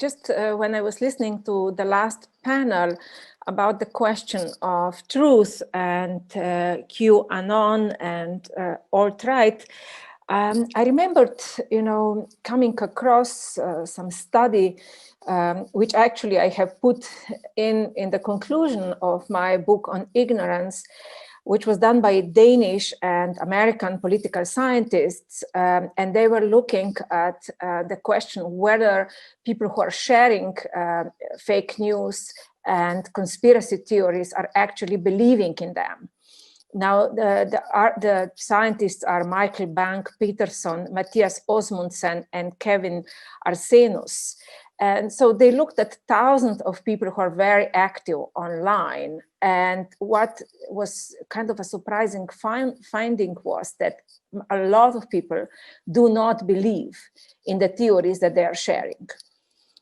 just when I was listening to the last panel about the question of truth and QAnon and alt-right, I remembered, coming across some study, which actually I have put in the conclusion of my book on ignorance, which was done by Danish and American political scientists. And they were looking at the question whether people who are sharing fake news and conspiracy theories are actually believing in them. Now, the scientists are Michael Bank-Peterson, Matthias Osmundsen, and Kevin Arsenus. And so they looked at thousands of people who are very active online. And what was kind of a surprising finding was that a lot of people do not believe in the theories that they are sharing.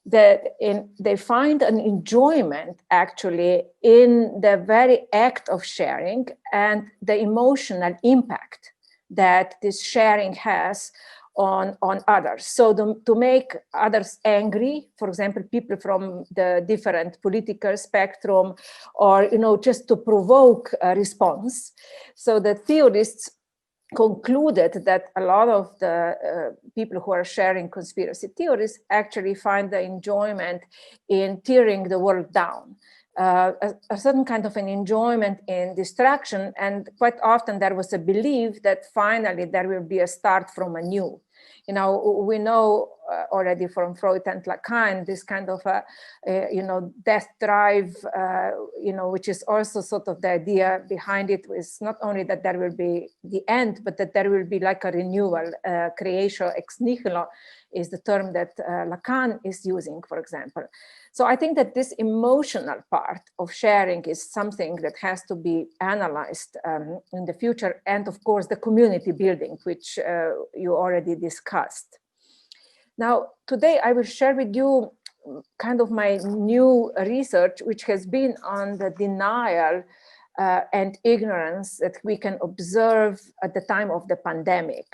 They find an enjoyment actually in the very act of sharing and the emotional impact that this sharing has on others. So to make others angry, for example, people from the different political spectrum, or just to provoke a response. So the theorists concluded that a lot of the people who are sharing conspiracy theories actually find the enjoyment in tearing the world down. A certain kind of an enjoyment in destruction, and quite often there was a belief that finally there will be a start from anew. We know already from Freud and Lacan this kind of a death drive, which is also sort of the idea behind it is not only that there will be the end, but that there will be like a renewal. Creatio ex nihilo is the term that Lacan is using, for example. So I think that this emotional part of sharing is something that has to be analyzed in the future. And of course, the community building, which you already discussed. Now, today I will share with you kind of my new research, which has been on the denial and ignorance that we can observe at the time of the pandemic.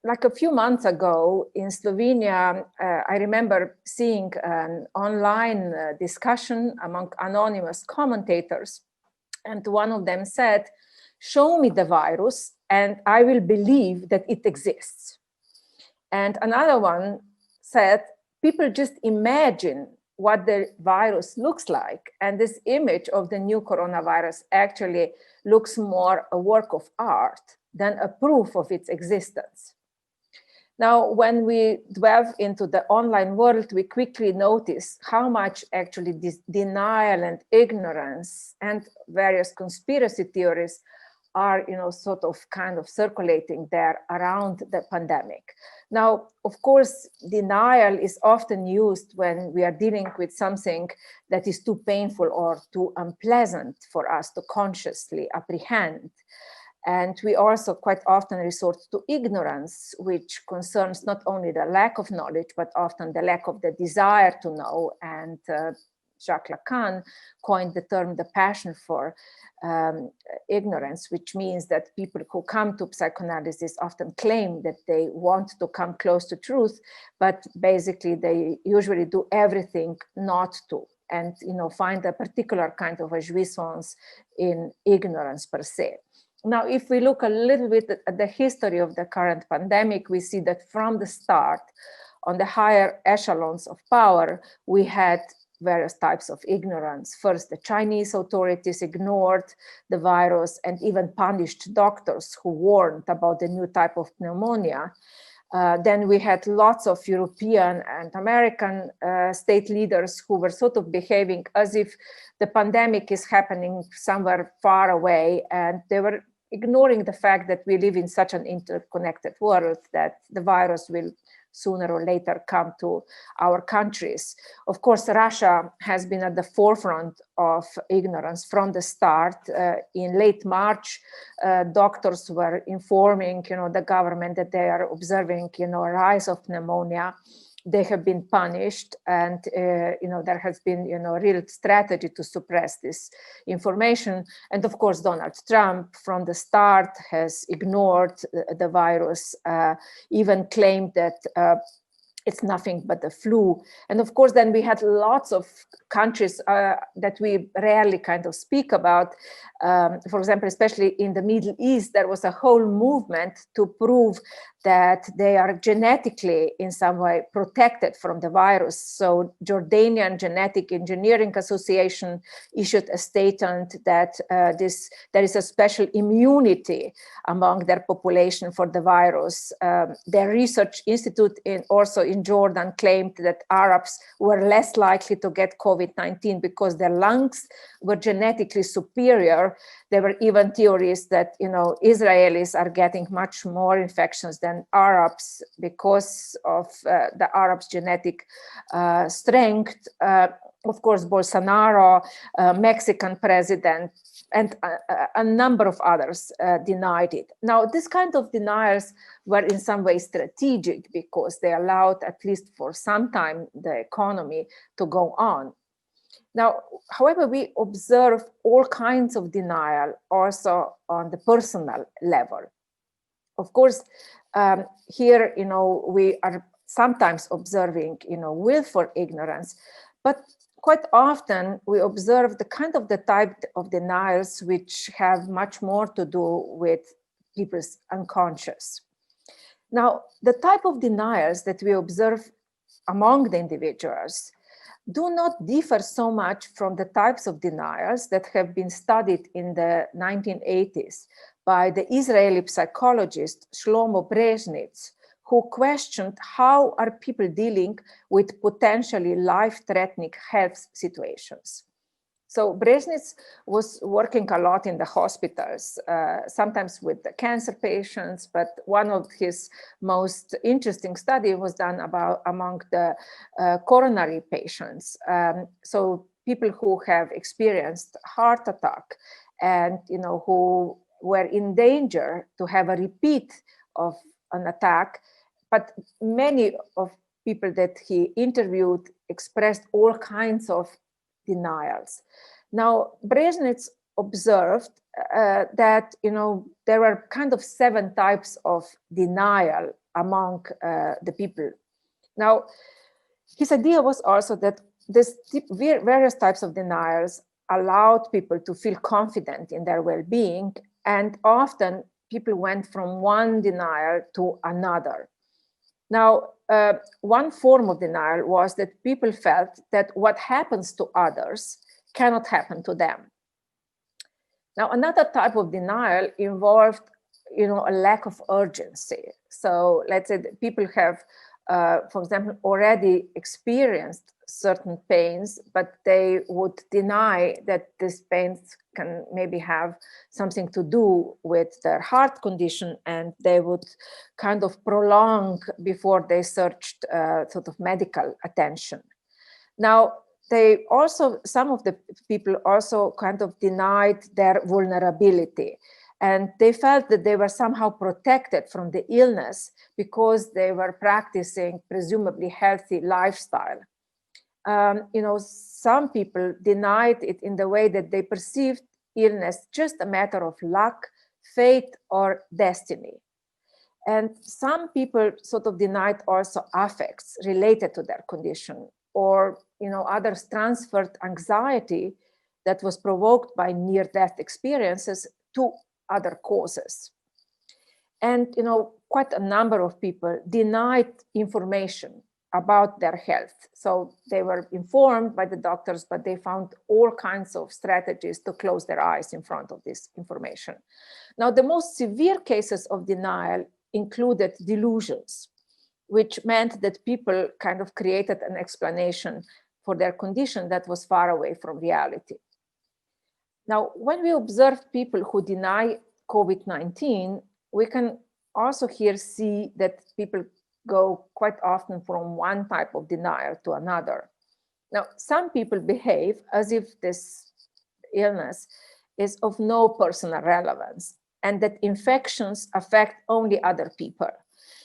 Like a few months ago in Slovenia, I remember seeing an online discussion among anonymous commentators. And one of them said, "Show me the virus and I will believe that it exists." And another one said, "People just imagine what the virus looks like. And this image of the new coronavirus actually looks more a work of art than a proof of its existence." Now, when we delve into the online world, we quickly notice how much actually this denial and ignorance and various conspiracy theories are, sort of kind of circulating there around the pandemic. Now, of course, denial is often used when we are dealing with something that is too painful or too unpleasant for us to consciously apprehend. And we also quite often resort to ignorance, which concerns not only the lack of knowledge, but often the lack of the desire to know. And Jacques Lacan coined the term the passion for ignorance, which means that people who come to psychoanalysis often claim that they want to come close to truth, but basically they usually do everything not to, and find a particular kind of a jouissance in ignorance per se. Now, if we look a little bit at the history of the current pandemic, we see that from the start, on the higher echelons of power, we had various types of ignorance. First, the Chinese authorities ignored the virus and even punished doctors who warned about the new type of pneumonia. Then we had lots of European and American state leaders who were sort of behaving as if the pandemic is happening somewhere far away, and they were ignoring the fact that we live in such an interconnected world that the virus will sooner or later come to our countries. Of course, Russia has been at the forefront of ignorance from the start. In late March, doctors were informing, the government that they are observing, a rise of pneumonia. They have been punished, and there has been real strategy to suppress this information. And of course, Donald Trump from the start has ignored the virus, even claimed that it's nothing but the flu. And of course, then we had lots of countries that we rarely kind of speak about. For example, especially in the Middle East, there was a whole movement to prove that they are genetically in some way protected from the virus. So Jordanian Genetic Engineering Association issued a statement that there is a special immunity among their population for the virus. Their research institute also in Jordan claimed that Arabs were less likely to get COVID-19 because their lungs were genetically superior. There were even theories that, you know, Israelis are getting much more infections than Arabs because of the Arabs' genetic strength. Of course, Bolsonaro, Mexican president, and a number of others denied it. Now, this kind of denials were in some way strategic because they allowed, at least for some time, the economy to go on. Now, however, we observe all kinds of denial also on the personal level. Of course, here, you know, we are sometimes observing, you know, willful ignorance, but quite often we observe the type of denials which have much more to do with people's unconscious. Now, the type of denials that we observe among the individuals do not differ so much from the types of denials that have been studied in the 1980s by the Israeli psychologist Shlomo Brezhnitz, who questioned how are people dealing with potentially life-threatening health situations. So Brezhnitz was working a lot in the hospitals, sometimes with the cancer patients, but one of his most interesting studies was done among the coronary patients. So people who have experienced heart attack and, you know, who were in danger to have a repeat of an attack, but many of people that he interviewed expressed all kinds of denials. Now, Brezhnitz observed that, you know, there were kind of 7 types of denial among the people. Now, his idea was also that various types of denials allowed people to feel confident in their well-being, and often people went from one denial to another. Now, one form of denial was that people felt that what happens to others cannot happen to them. Now, another type of denial involved, you know, a lack of urgency. So let's say that people have, for example, already experienced certain pains, but they would deny that these pains can maybe have something to do with their heart condition, and they would kind of prolong before they searched sort of medical attention. Now, some of the people also kind of denied their vulnerability, and they felt that they were somehow protected from the illness because they were practicing presumably healthy lifestyle. You know, some people denied it in the way that they perceived illness just a matter of luck, fate, or destiny. And some people sort of denied also affects related to their condition, or, you know, others transferred anxiety that was provoked by near-death experiences to other causes. And, you know, quite a number of people denied information about their health. So they were informed by the doctors, but they found all kinds of strategies to close their eyes in front of this information. Now, the most severe cases of denial included delusions, which meant that people kind of created an explanation for their condition that was far away from reality. Now, when we observe people who deny COVID-19, we can also here see that people go quite often from one type of denial to another. Now, some people behave as if this illness is of no personal relevance and that infections affect only other people.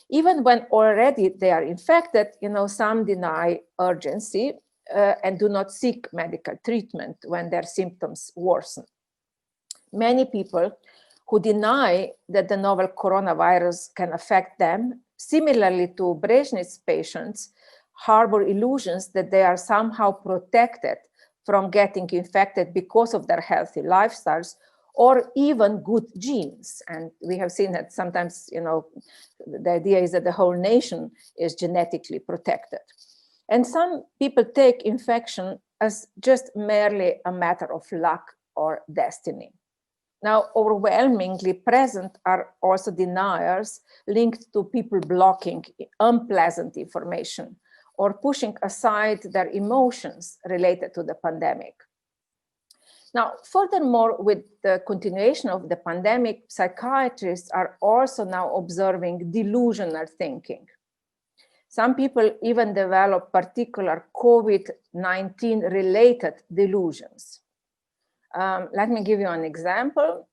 Even when already they are infected, you know, some deny urgency and do not seek medical treatment when their symptoms worsen. Many people who deny that the novel coronavirus can affect them, similarly to Brezhnitz's patients, harbor illusions that they are somehow protected from getting infected because of their healthy lifestyles or even good genes. And we have seen that sometimes, the idea is that the whole nation is genetically protected. And some people take infection as just merely a matter of luck or destiny. Now, overwhelmingly present are also deniers linked to people blocking unpleasant information or pushing aside their emotions related to the pandemic. Now, furthermore, with the continuation of the pandemic, psychiatrists are also now observing delusional thinking. Some people even develop particular COVID-19 related delusions. Let me give you an example.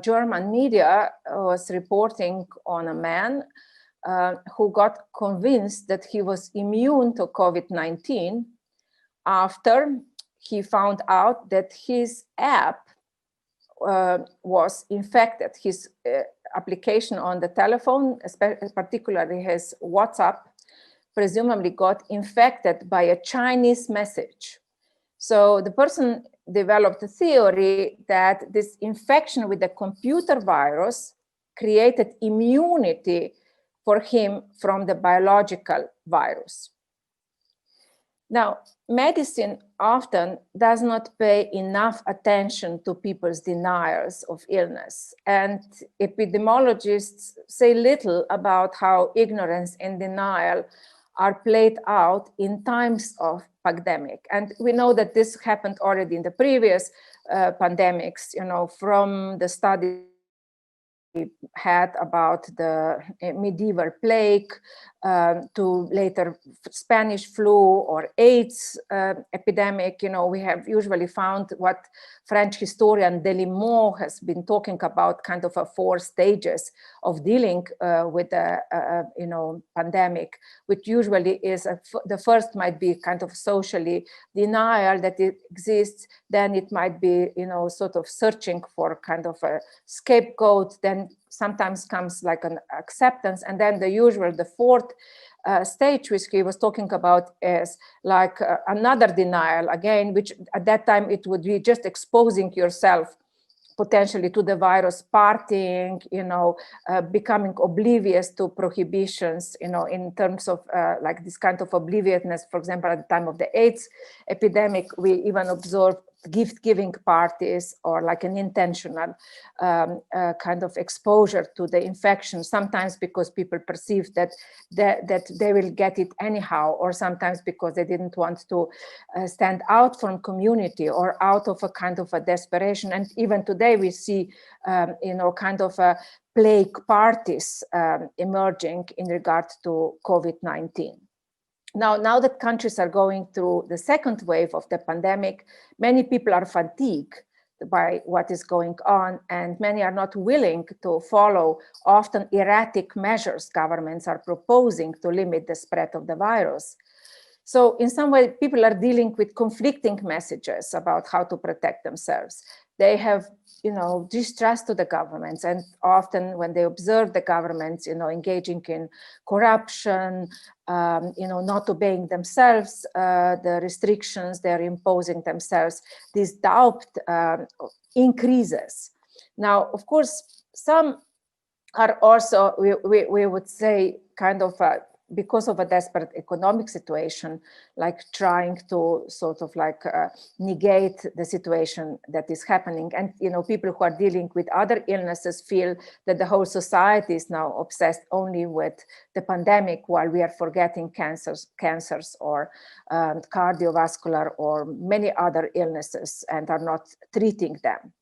German media was reporting on a man who got convinced that he was immune to COVID-19 after he found out that his app was infected. His application on the telephone, particularly his WhatsApp, presumably got infected by a Chinese message. So the person developed a theory that this infection with the computer virus created immunity for him from the biological virus. Now, medicine often does not pay enough attention to people's denials of illness, and epidemiologists say little about how ignorance and denial are played out in times of pandemic. And we know that this happened already in the previous pandemics, from the study we had about the medieval plague to later Spanish flu or AIDS epidemic. We have usually found what French historian Delimont has been talking about, kind of a 4 stages of dealing with the pandemic, which usually is the first might be kind of socially denial that it exists, then it might be sort of searching for kind of a scapegoat, then sometimes comes like an acceptance, and then the 4th stage, which he was talking about, is like another denial again, which at that time it would be just exposing yourself potentially to the virus, partying, becoming oblivious to prohibitions, in terms of like this kind of obliviousness. For example, at the time of the AIDS epidemic, we even observed gift-giving parties or like an intentional kind of exposure to the infection, sometimes because people perceive that they will get it anyhow, or sometimes because they didn't want to stand out from community or out of a kind of a desperation. And even today we see, kind of a plague parties emerging in regard to COVID-19. Now that countries are going through the second wave of the pandemic, many people are fatigued by what is going on, and many are not willing to follow often erratic measures governments are proposing to limit the spread of the virus. So in some way, people are dealing with conflicting messages about how to protect themselves. They have, distrust to the governments, and often when they observe the governments, engaging in corruption, not obeying themselves, the restrictions they're imposing themselves, this doubt increases. Now, of course, some are also, we would say, kind of because of a desperate economic situation, like trying to sort of like negate the situation that is happening. And, people who are dealing with other illnesses feel that the whole society is now obsessed only with the pandemic, while we are forgetting cancers or cardiovascular or many other illnesses, and are not treating them.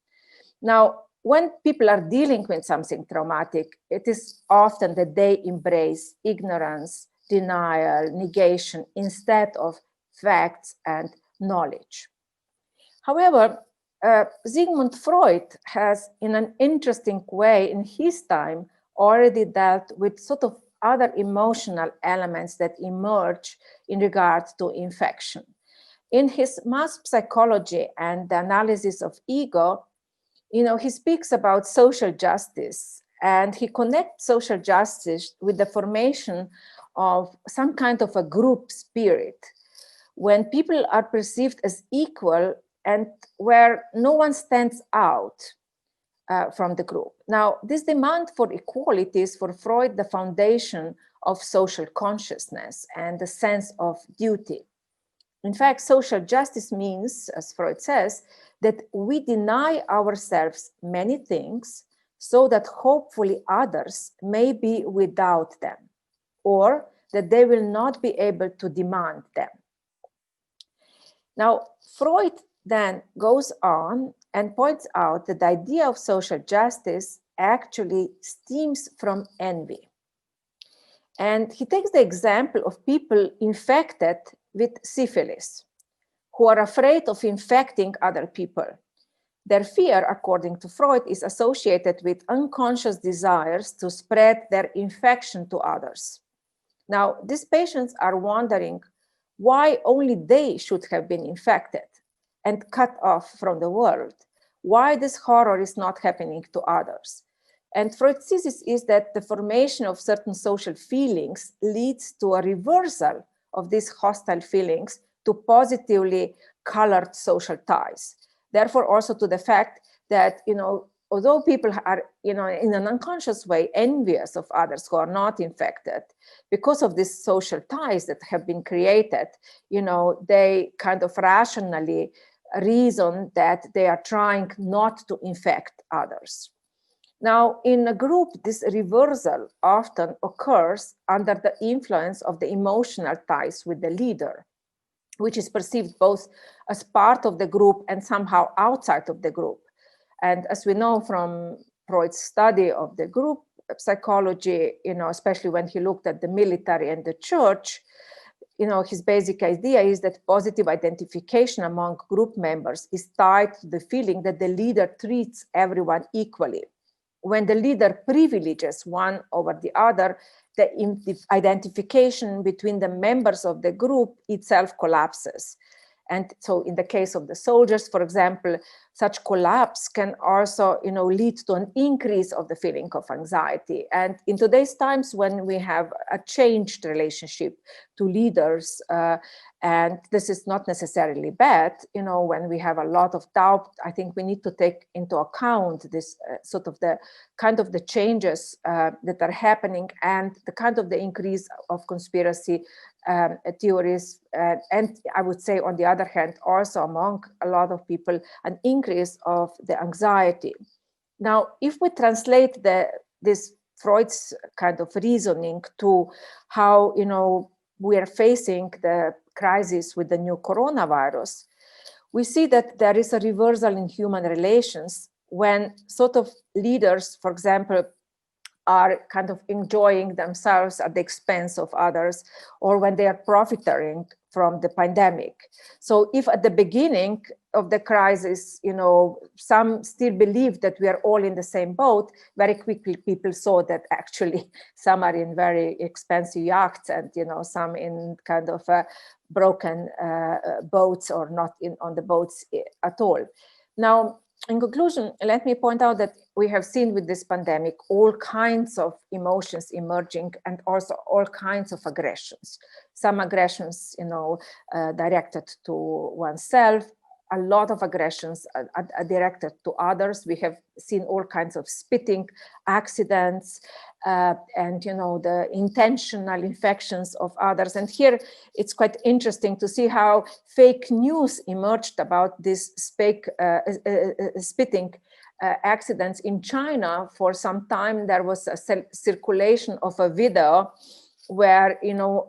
Now, when people are dealing with something traumatic, it is often that they embrace ignorance, denial, negation, instead of facts and knowledge. However, Sigmund Freud has, in an interesting way, in his time, already dealt with sort of other emotional elements that emerge in regard to infection. In his mass psychology and the analysis of ego, he speaks about social justice, and he connects social justice with the formation of some kind of a group spirit, when people are perceived as equal and where no one stands out from the group. Now, this demand for equality is for Freud the foundation of social consciousness and the sense of duty. In fact, social justice means, as Freud says, that we deny ourselves many things so that hopefully others may be without them, or that they will not be able to demand them. Now, Freud then goes on and points out that the idea of social justice actually stems from envy. And he takes the example of people infected with syphilis, who are afraid of infecting other people. Their fear, according to Freud, is associated with unconscious desires to spread their infection to others. Now, these patients are wondering why only they should have been infected and cut off from the world, why this horror is not happening to others. And Freud's thesis is that the formation of certain social feelings leads to a reversal of these hostile feelings to positively colored social ties. Therefore, also to the fact that, although people are, in an unconscious way, envious of others who are not infected, because of these social ties that have been created, they kind of rationally reason that they are trying not to infect others. Now, in a group, this reversal often occurs under the influence of the emotional ties with the leader, which is perceived both as part of the group and somehow outside of the group. And as we know from Freud's study of the group psychology, especially when he looked at the military and the church, his basic idea is that positive identification among group members is tied to the feeling that the leader treats everyone equally. When the leader privileges one over the other, the identification between the members of the group itself collapses. And so in the case of the soldiers, for example, such collapse can also, lead to an increase of the feeling of anxiety. And in today's times, when we have a changed relationship to leaders, and this is not necessarily bad, when we have a lot of doubt, I think we need to take into account this sort of the kind of the changes that are happening and the kind of the increase of conspiracy theories. And I would say, on the other hand, also among a lot of people, an increase of the anxiety. Now, if we translate this Freud's kind of reasoning to how, we are facing the crisis with the new coronavirus, we see that there is a reversal in human relations when sort of leaders, for example, are kind of enjoying themselves at the expense of others, or when they are profiting from the pandemic. So if at the beginning of the crisis, some still believe that we are all in the same boat, very quickly people saw that actually some are in very expensive yachts and, some in kind of broken boats or not on the boats at all. Now, in conclusion, let me point out that we have seen with this pandemic all kinds of emotions emerging and also all kinds of aggressions. Some aggressions, directed to oneself, a lot of aggressions are directed to others. We have seen all kinds of spitting accidents and, the intentional infections of others. And here it's quite interesting to see how fake news emerged about this spitting accidents in China. For some time, there was a circulation of a video where,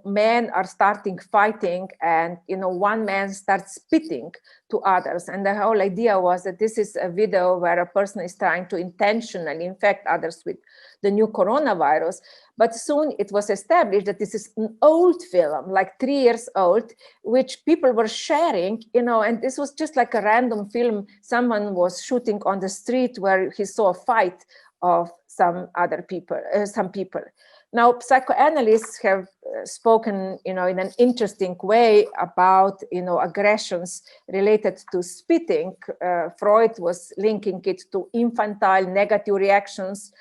men are starting fighting and, one man starts spitting to others. And the whole idea was that this is a video where a person is trying to intentionally infect others with the new coronavirus. But soon it was established that this is an old film, like 3 years old, which people were sharing, and this was just like a random film. Someone was shooting on the street where he saw a fight of some people. Now, psychoanalysts have spoken, in an interesting way about, aggressions related to spitting. Freud was linking it to infantile negative reactions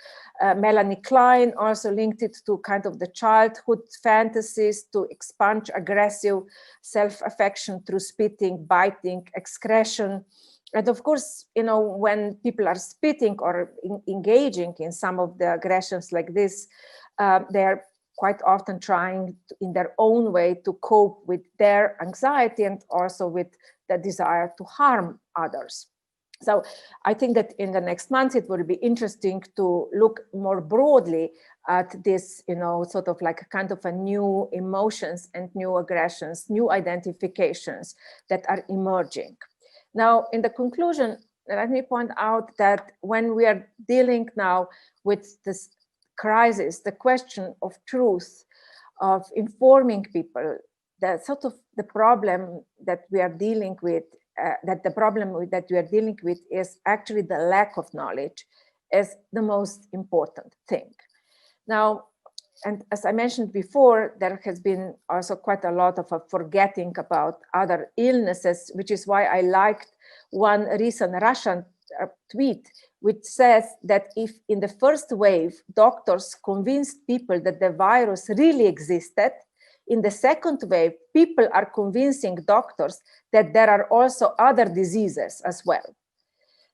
Melanie Klein also linked it to kind of the childhood fantasies to expunge aggressive self-affection through spitting, biting, excretion. And of course, you know, when people are spitting or engaging in some of the aggressions like this, they're quite often trying in their own way to cope with their anxiety and also with the desire to harm others. So I think that in the next months, it will be interesting to look more broadly at this, you know, sort of like a kind of a new emotions and new aggressions, new identifications that are emerging. Now, in the conclusion, let me point out that when we are dealing now with this crisis, the question of truth, of informing people, the sort of the problem that we are dealing with, that we are dealing with is actually the lack of knowledge is the most important thing. Now, and as I mentioned before, there has been also quite a lot of forgetting about other illnesses, which is why I liked one recent Russian tweet, which says that if in the first wave, doctors convinced people that the virus really existed, in the second wave, people are convincing doctors that there are also other diseases as well.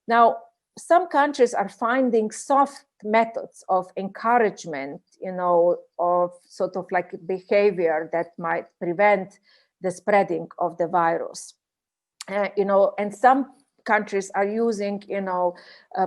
Now, some countries are finding soft methods of encouragement, you know, of sort of like behavior that might prevent the spreading of the virus. You know, and some countries are using, you know,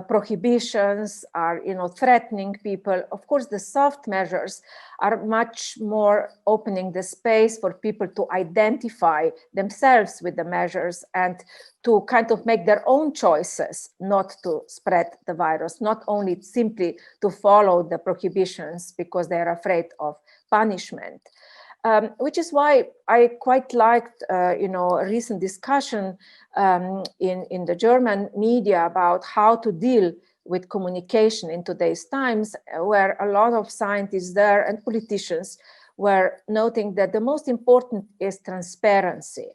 prohibitions, are, you know, threatening people. Of course, the soft measures are much more opening the space for people to identify themselves with the measures and to kind of make their own choices not to spread the virus, not only simply to follow the prohibitions because they're afraid of punishment. Which is why I quite liked, you know, a recent discussion in the German media about how to deal with communication in today's times, where a lot of scientists there and politicians were noting that the most important is transparency.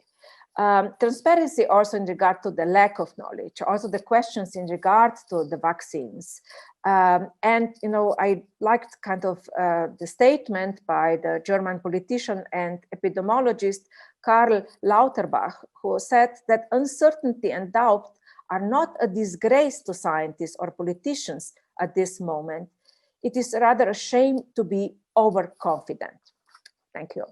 Transparency also in regard to the lack of knowledge, also the questions in regard to the vaccines. And, you know, I liked kind of the statement by the German politician and epidemiologist Karl Lauterbach, who said that uncertainty and doubt are not a disgrace to scientists or politicians at this moment. It is rather a shame to be overconfident. Thank you.